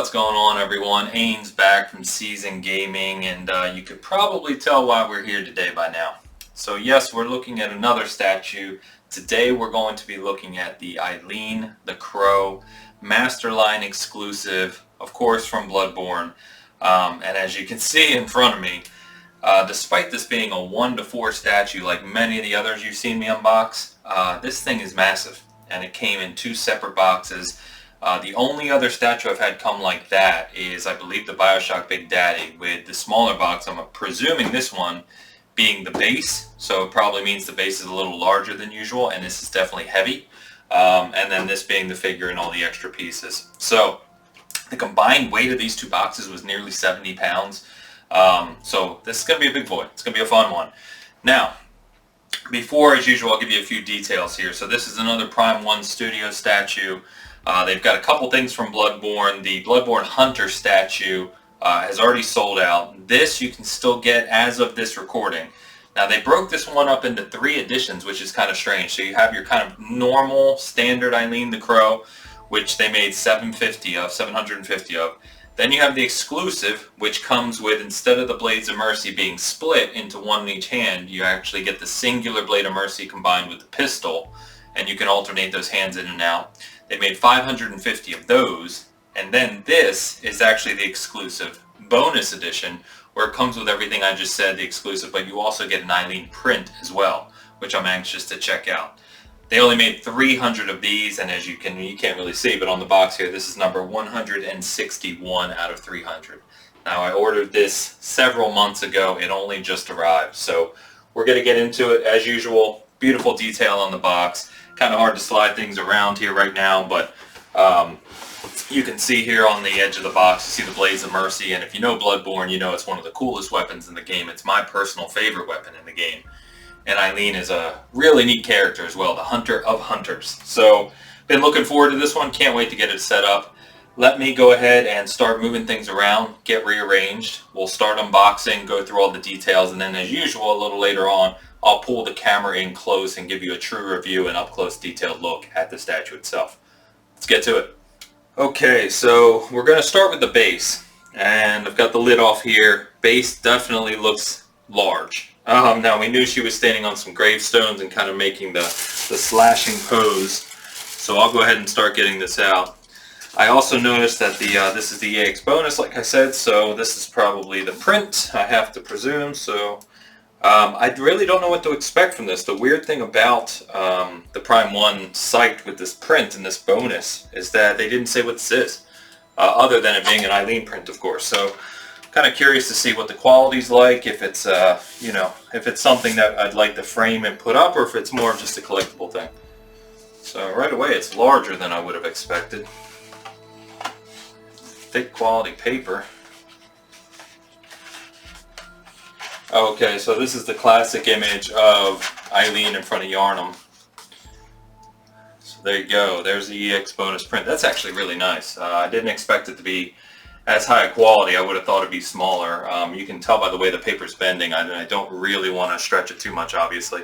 What's going on, everyone? Ains back from Season Gaming, and you could probably tell why we're here today by now. So yes, we're looking at another statue. Today we're going to be looking at the Eileen the Crow Masterline Exclusive, of course from Bloodborne. And as you can see in front of me, despite this being a 1-to-4 statue like many of the others you've seen me unbox, this thing is massive, and it came in 2 separate boxes. The only other statue I've had come like that is, I believe, the Bioshock Big Daddy, with the smaller box. I'm presuming this one being the base, so it probably means the base is a little larger than usual, and this is definitely heavy. And then this being the figure and all the extra pieces. So the combined weight of these 2 boxes was nearly 70 pounds. So this is going to be a big boy. It's going to be a fun one. Now, before, as usual, I'll give you a few details here. So this is another Prime 1 Studio statue. They've got a couple things from Bloodborne. The Bloodborne Hunter statue has already sold out. This you can still get as of this recording. Now they broke this one up into 3 editions, which is kind of strange. So you have your kind of normal standard Eileen the Crow, which they made 750 of. Then you have the exclusive, which comes with, instead of the Blades of Mercy being split into one in each hand, you actually get the singular Blade of Mercy combined with the pistol, and you can alternate those hands in and out. They made 550 of those, and then this is actually the exclusive bonus edition, where it comes with everything I just said, the exclusive, but you also get an Eileen print as well, which I'm anxious to check out. They only made 300 of these, and as you can't really see, but on the box here, this is number 161 out of 300. Now, I ordered this several months ago. It only just arrived, so we're going to get into it as usual. Beautiful detail on the box. Kind of hard to slide things around here right now, but you can see here on the edge of the box, you see the Blades of Mercy, and if you know Bloodborne, you know it's one of the coolest weapons in the game. It's my personal favorite weapon in the game. And Eileen is a really neat character as well, the Hunter of Hunters. So, been looking forward to this one. Can't wait to get it set up. Let me go ahead and start moving things around, get rearranged. We'll start unboxing, go through all the details, and then as usual, a little later on, I'll pull the camera in close and give you a true review and up-close detailed look at the statue itself. Let's get to it. Okay, so we're going to start with the base. And I've got the lid off here. Base definitely looks large. Now, we knew she was standing on some gravestones and kind of making the slashing pose. So I'll go ahead and start getting this out. I also noticed that this is the EX bonus, like I said, so this is probably the print, I have to presume. So I really don't know what to expect from this. The weird thing about the Prime 1 site with this print and this bonus is that they didn't say what this is, other than it being an Eileen print, of course. So kind of curious to see what the quality's like, if it's if it's something that I'd like to frame and put up, or if it's more of just a collectible thing. So right away, it's larger than I would have expected. Thick quality paper. Okay, so this is the classic image of Eileen in front of Yharnam. So there you go. There's the EX bonus print. That's actually really nice. I didn't expect it to be as high a quality. I would have thought it'd be smaller. You can tell by the way the paper's bending. I don't really want to stretch it too much, obviously,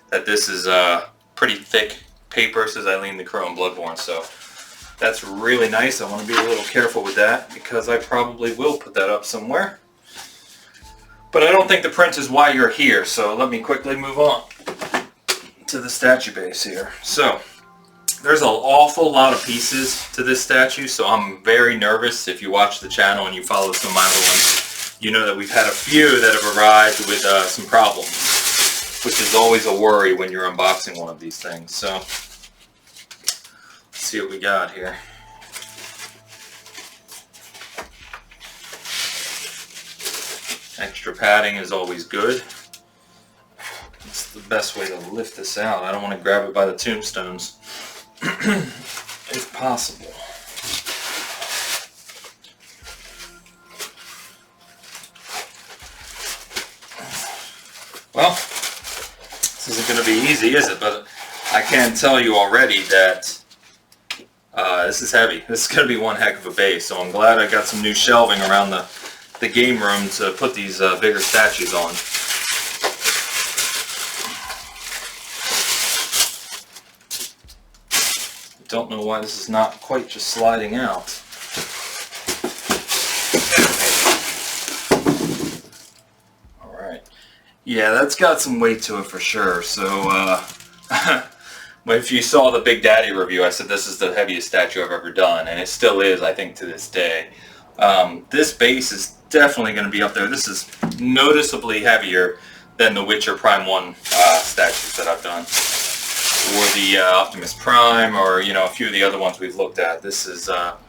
that this is pretty thick paper. Says Eileen the Crow in Bloodborne, so that's really nice. I want to be a little careful with that because I probably will put that up somewhere. But I don't think the print is why you're here, so let me quickly move on to the statue base here. So there's an awful lot of pieces to this statue, so I'm very nervous. If you watch the channel and you follow some of my other ones, you know that we've had a few that have arrived with some problems, which is always a worry when you're unboxing one of these things. So let's see what we got here. Extra padding is always good. It's the best way to lift this out. I don't want to grab it by the tombstones. If possible. Well, this isn't going to be easy, is it? But I can tell you already that this is heavy. This is going to be one heck of a base. So I'm glad I got some new shelving around the game room to put these bigger statues on. Don't know why this is not quite just sliding out. Yeah, that's got some weight to it for sure. So, if you saw the Big Daddy review, I said this is the heaviest statue I've ever done, and it still is, I think, to this day. This base is definitely going to be up there. This is noticeably heavier than the Witcher Prime 1 statues that I've done, or the Optimus Prime, or a few of the other ones we've looked at. This is not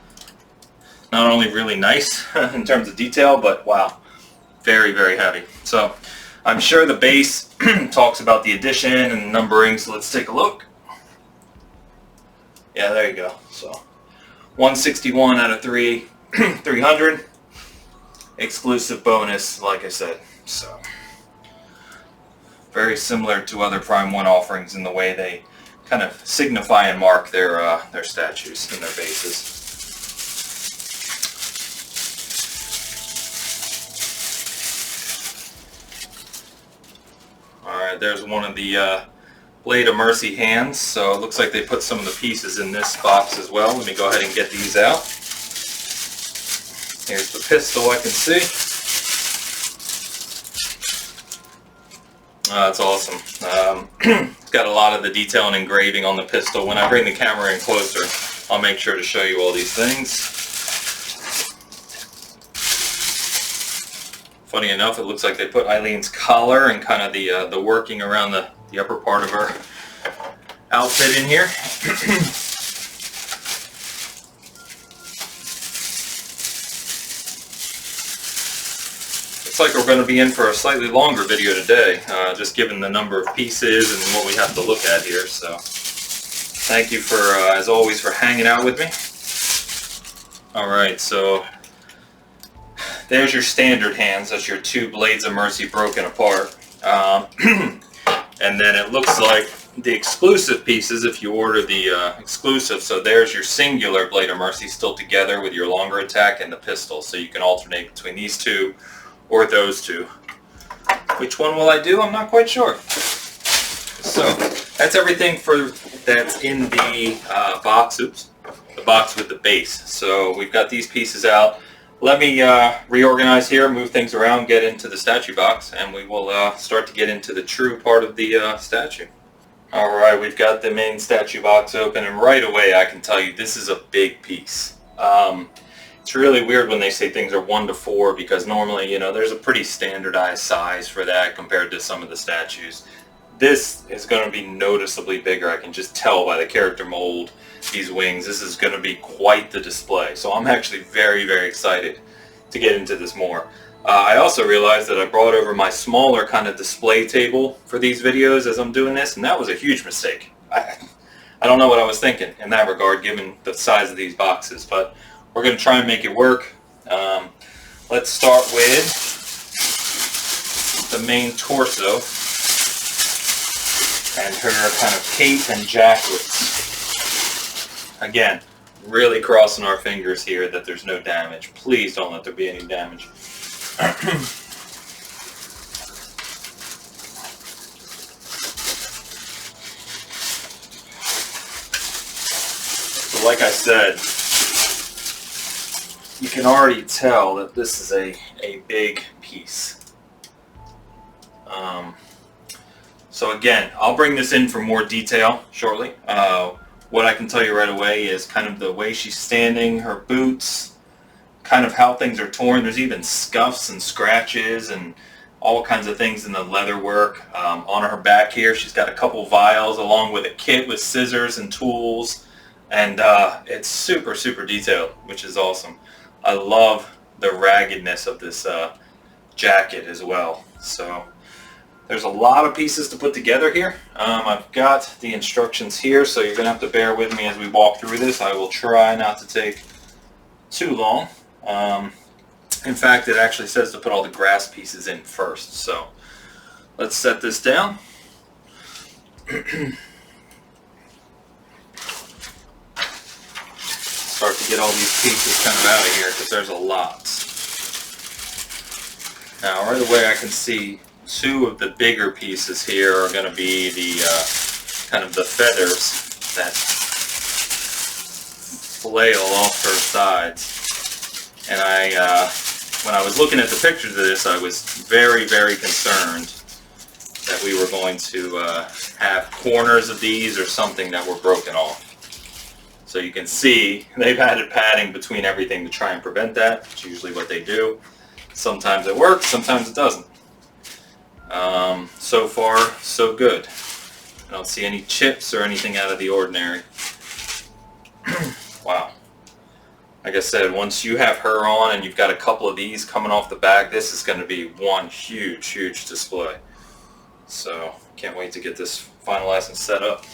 only really nice in terms of detail, but wow, very, very heavy. So I'm sure the base talks about the addition and numbering, so let's take a look. Yeah, there you go. So 161 out of 300. Exclusive bonus, like I said. So very similar to other Prime 1 offerings in the way they kind of signify and mark their statues and their bases. Alright, there's one of the Blade of Mercy hands, so it looks like they put some of the pieces in this box as well. Let me go ahead and get these out. Here's the pistol I can see. That's awesome. It's got a lot of the detail and engraving on the pistol. When I bring the camera in closer, I'll make sure to show you all these things. Funny enough, it looks like they put Eileen's collar and kind of the working around the upper part of her outfit in here. Looks like we're going to be in for a slightly longer video today, just given the number of pieces and what we have to look at here. So thank you for, as always, for hanging out with me. Alright, so there's your standard hands. That's your two Blades of Mercy broken apart. And then it looks like the exclusive pieces, if you order the exclusive, so there's your singular Blade of Mercy still together with your longer attack and the pistol. So you can alternate between these two or those two. Which one will I do? I'm not quite sure. So that's everything that's in the box. Oops, the box with the base. So we've got these pieces out. Let me reorganize here, move things around, get into the statue box, and we will start to get into the true part of the statue. Alright, we've got the main statue box open, and right away I can tell you this is a big piece. It's really weird when they say things are 1 to 4, because normally, there's a pretty standardized size for that compared to some of the statues. This is going to be noticeably bigger. I can just tell by the character mold, these wings. This is going to be quite the display. So I'm actually very, very excited to get into this more. I also realized that I brought over my smaller kind of display table for these videos as I'm doing this, and that was a huge mistake. I don't know what I was thinking in that regard, given the size of these boxes, but we're going to try and make it work. Let's start with the main torso and her kind of cape and jackets. Again, really crossing our fingers here that there's no damage. Please don't let there be any damage. So like I said, you can already tell that this is a big piece. So again, I'll bring this in for more detail shortly. What I can tell you right away is kind of the way she's standing, her boots, kind of how things are torn. There's even scuffs and scratches and all kinds of things in the leather work. On her back here, she's got a couple vials along with a kit with scissors and tools. And it's super, super detailed, which is awesome. I love the raggedness of this jacket as well. So there's a lot of pieces to put together here. I've got the instructions here, so you're going to have to bear with me as we walk through this. I will try not to take too long. In fact, it actually says to put all the grass pieces in first. So let's set this down. Start to get all these pieces kind of out of here because there's a lot. Now right away I can see two of the bigger pieces here are going to be the kind of the feathers that flail off her sides. And when I was looking at the pictures of this, I was very, very concerned that we were going to have corners of these or something that were broken off. So you can see they've added padding between everything to try and prevent that. It's usually what they do. Sometimes it works, sometimes it doesn't. So far, so good. I don't see any chips or anything out of the ordinary. Wow. Like I said, once you have her on and you've got a couple of these coming off the back, this is going to be one huge, huge display. So, can't wait to get this finalized and set up.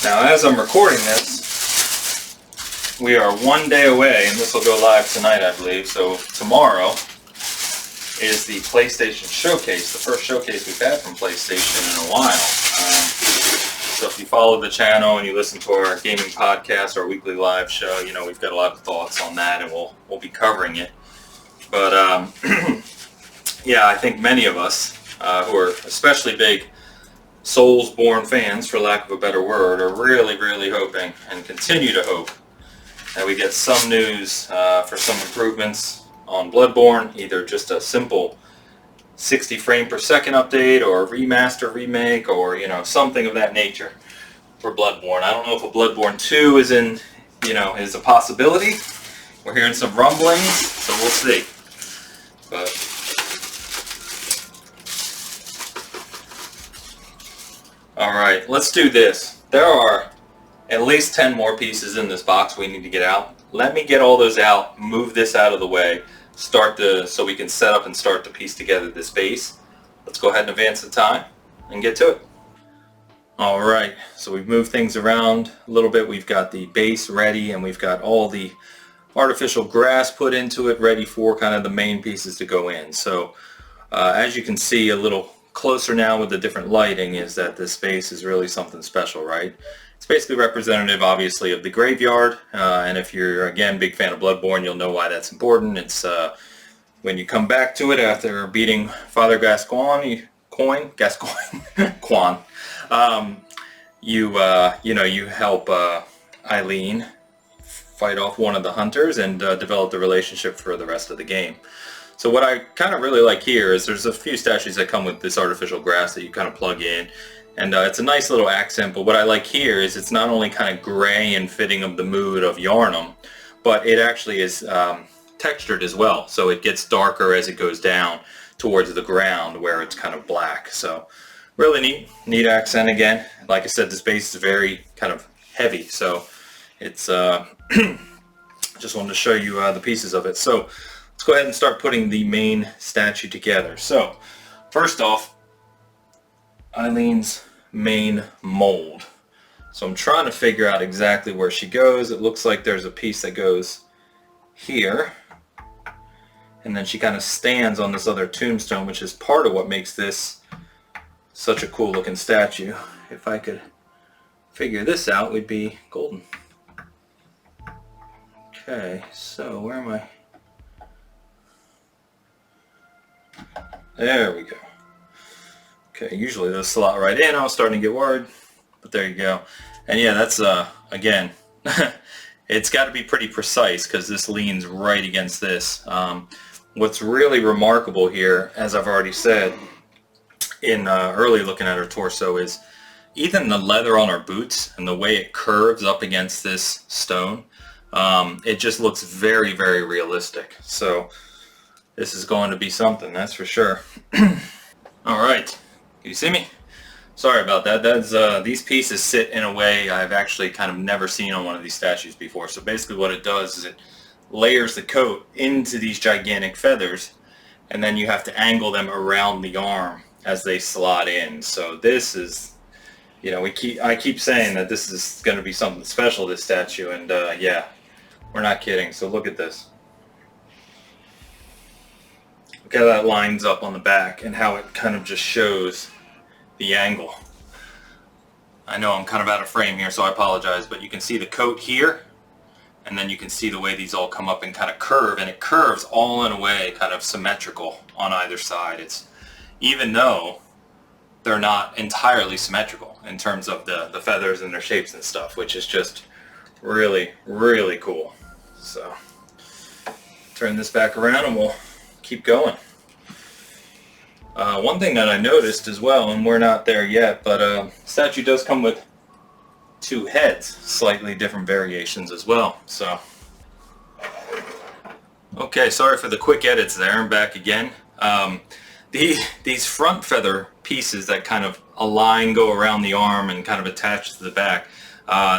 Now, as I'm recording this, we are 1 day away, and this will go live tonight, I believe. So tomorrow is the PlayStation Showcase, the first showcase we've had from PlayStation in a while. So if you follow the channel and you listen to our gaming podcast, our weekly live show, you know we've got a lot of thoughts on that, and we'll be covering it. But yeah, I think many of us who are especially big Soulsborne fans, for lack of a better word, are really, really hoping and continue to hope that we get some news for some improvements on Bloodborne, either just a simple 60 frame per second update or a remaster, remake, or something of that nature for Bloodborne. I don't know if a Bloodborne 2 is is a possibility. We're hearing some rumblings, so we'll see. But alright, let's do this. There are at least 10 more pieces in this box we need to get out. Let me get all those out, move this out of the way, so we can set up and start to piece together this base. Let's go ahead and advance the time and get to it. Alright, so we've moved things around a little bit. We've got the base ready, and we've got all the artificial grass put into it, ready for kind of the main pieces to go in. So as you can see a little closer now with the different lighting, is that this space is really something special, right? It's basically representative, obviously, of the graveyard, and if you're, again, big fan of Bloodborne, you'll know why that's important. It's when you come back to it after beating Father Gascoigne, Quan, you help Eileen fight off one of the hunters and develop the relationship for the rest of the game. So what I kind of really like here is there's a few statues that come with this artificial grass that you kind of plug in, and it's a nice little accent. But what I like here is it's not only kind of gray and fitting of the mood of Yharnam, but it actually is textured as well. So it gets darker as it goes down towards the ground where it's kind of black. So really neat accent again. Like I said, this base is very kind of heavy, so it's just wanted to show you the pieces of it. So let's go ahead and start putting the main statue together. So, first off, Eileen's main mold. So I'm trying to figure out exactly where she goes. It looks like there's a piece that goes here, and then she kind of stands on this other tombstone, which is part of what makes this such a cool looking statue. If I could figure this out, we'd be golden. Okay, so where am I? There we go. Okay, usually those slot right in. I was starting to get worried, but there you go. And yeah, that's again, it's got to be pretty precise because this leans right against this. What's really remarkable here, as I've already said in early looking at her torso, is even the leather on her boots and the way it curves up against this stone. It just looks very, very realistic. So this is going to be something, that's for sure. Alright, can you see me? Sorry about that. That's these pieces sit in a way I've actually kind of never seen on one of these statues before. So basically what it does is it layers the coat into these gigantic feathers, and then you have to angle them around the arm as they slot in. So this is, I keep saying that this is going to be something special, this statue, and yeah, we're not kidding. So look at this. Look how that lines up on the back and how it kind of just shows the angle. I know I'm kind of out of frame here, so I apologize, but you can see the coat here, and then you can see the way these all come up and kind of curve, and it curves all in a way kind of symmetrical on either side. It's, even though they're not entirely symmetrical in terms of the feathers and their shapes and stuff, which is just really, really cool. So turn this back around and we'll keep going. One thing that I noticed as well, and we're not there yet, but statue does come with 2 heads, slightly different variations as well. So, okay, sorry for the quick edits there. I'm back again. These front feather pieces that kind of align, go around the arm and kind of attach to the back,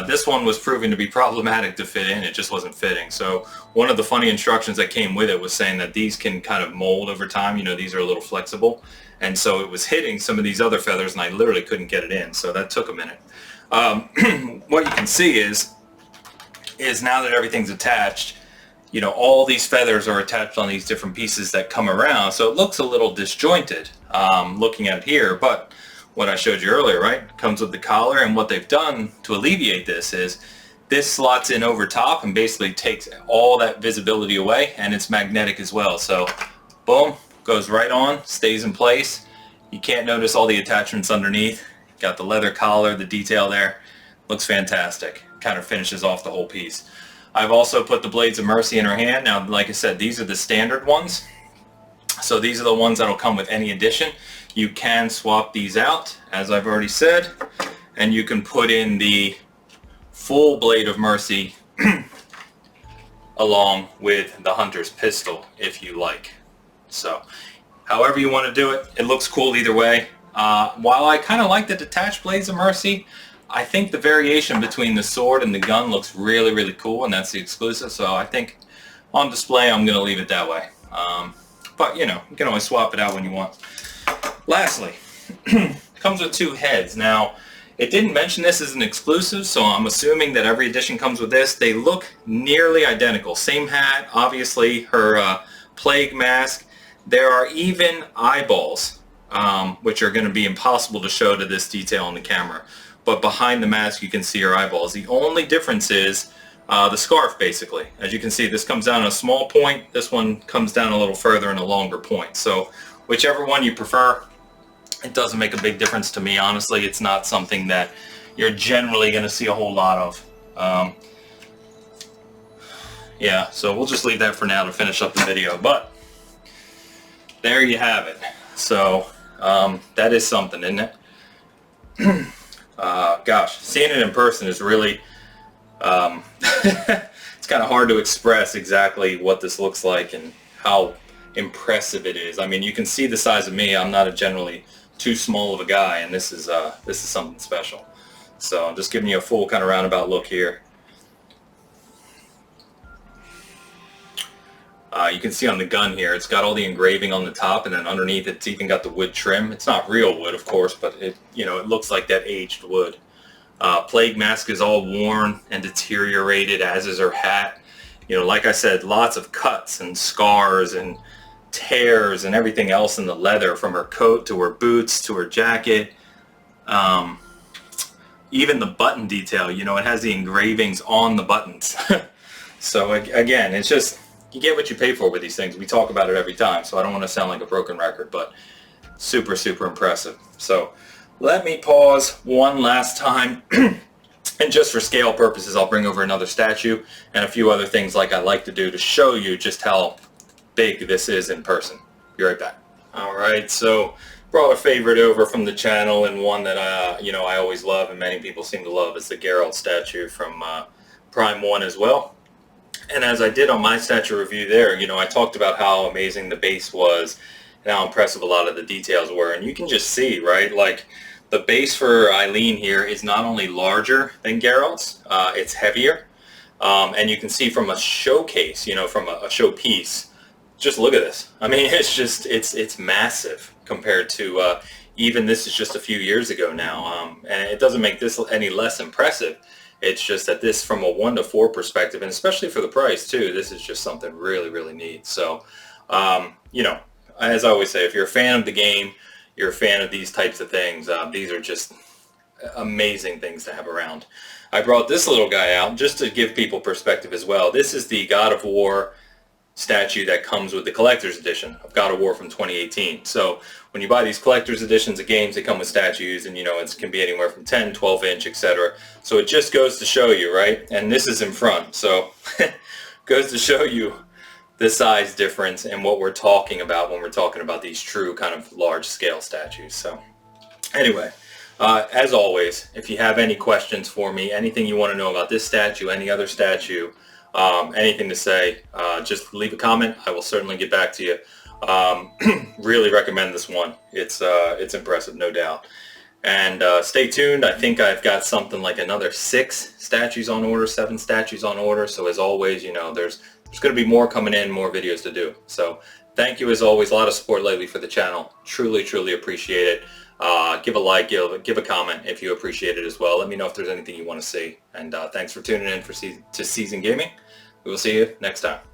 this one was proving to be problematic to fit in. It just wasn't fitting. So one of the funny instructions that came with it was saying that these can kind of mold over time. You know, these are a little flexible. And so it was hitting some of these other feathers and I literally couldn't get it in. So that took a minute. What you can see is now that everything's attached, you know, all these feathers are attached on these different pieces that come around. So it looks a little disjointed looking at it here. But what I showed you earlier, right, comes with the collar, and what they've done to alleviate this is this slots in over top and basically takes all that visibility away, and it's magnetic as well. So boom, goes right on, stays in place. You can't notice all the attachments underneath. Got the leather collar, the detail there. Looks fantastic. Kind of finishes off the whole piece. I've also put the Blades of Mercy in her hand. Now, like I said, these are the standard ones. So these are the ones that'll come with any edition. You can swap these out, as I've already said, and you can put in the full Blade of Mercy along with the Hunter's Pistol if you like. So, however you want to do it, it looks cool either way. While I kind of like the detached Blades of Mercy, I think the variation between the sword and the gun looks really, really cool, and that's the exclusive. So I think on display, I'm going to leave it that way. But, you know, you can always swap it out when you want. Lastly, it comes with 2 heads. Now, it didn't mention this as an exclusive, so I'm assuming that every edition comes with this. They look nearly identical. Same hat, obviously, her plague mask. There are even eyeballs, which are going to be impossible to show to this detail on the camera. But behind the mask, you can see her eyeballs. The only difference is the scarf, basically. As you can see, this comes down at a small point. This one comes down a little further and a longer point. So whichever one you prefer, it doesn't make a big difference to me. Honestly, it's not something that you're generally going to see a whole lot of. Yeah, so we'll just leave that for now to finish up the video. But there you have it. So that is something, isn't it? Gosh, seeing it in person is really, it's kind of hard to express exactly what this looks like and how impressive it is. I mean, you can see the size of me. I'm not a generally too small of a guy, and this is something special. So I'm just giving you a full kind of roundabout look here. You can see on the gun here, it's got all the engraving on the top, and then underneath it's even got the wood trim. It's not real wood, of course, but it looks like that aged wood. Plague mask is all worn and deteriorated, as is her hat. You know, like I said, lots of cuts and scars and tears and everything else in the leather, from her coat to her boots to her jacket. Even the button detail, you know, it has the engravings on the buttons. So again, it's just, you get what you pay for with these things. We talk about it every time, so I don't want to sound like a broken record, but super, super impressive. So let me pause one last time. And just for scale purposes, I'll bring over another statue and a few other things like I like to do to show you just how big this is in person. Be right back. Alright, so brought a favorite over from the channel, and one that I always love and many people seem to love. Is the Geralt statue from Prime 1 as well. And as I did on my statue review there, you know, I talked about how amazing the base was and how impressive a lot of the details were. And you can just see, right, like the base for Eileen here is not only larger than Geralt's, it's heavier. And you can see from a showcase, you know, from a showpiece, just look at this. I mean, it's just, it's massive compared to even this is just a few years ago now. And it doesn't make this any less impressive. It's just that this, from a 1 to 4 perspective, and especially for the price too, this is just something really, really neat. So, you know, as I always say, if you're a fan of the game, you're a fan of these types of things, these are just amazing things to have around. I brought this little guy out just to give people perspective as well. This is the God of War statue that comes with the collector's edition of God of War from 2018. So when you buy these collector's editions of games, they come with statues, and it can be anywhere from 10, 12 inch, etc. So it just goes to show you, right? And this is in front, so goes to show you the size difference and what we're talking about when we're talking about these true kind of large scale statues. So anyway, as always, if you have any questions for me, anything you want to know about this statue, any other statue, anything to say, just leave a comment. I will certainly get back to you. Really recommend this one. It's impressive, no doubt. And stay tuned. I think I've got something like another 6 statues on order, 7 statues on order. So as always, there's going to be more coming in, more videos to do. So thank you as always. A lot of support lately for the channel. Truly, truly appreciate it. Give a like, give a comment if you appreciate it as well. Let me know if there's anything you want to see. And thanks for tuning in to Season Gaming. We will see you next time.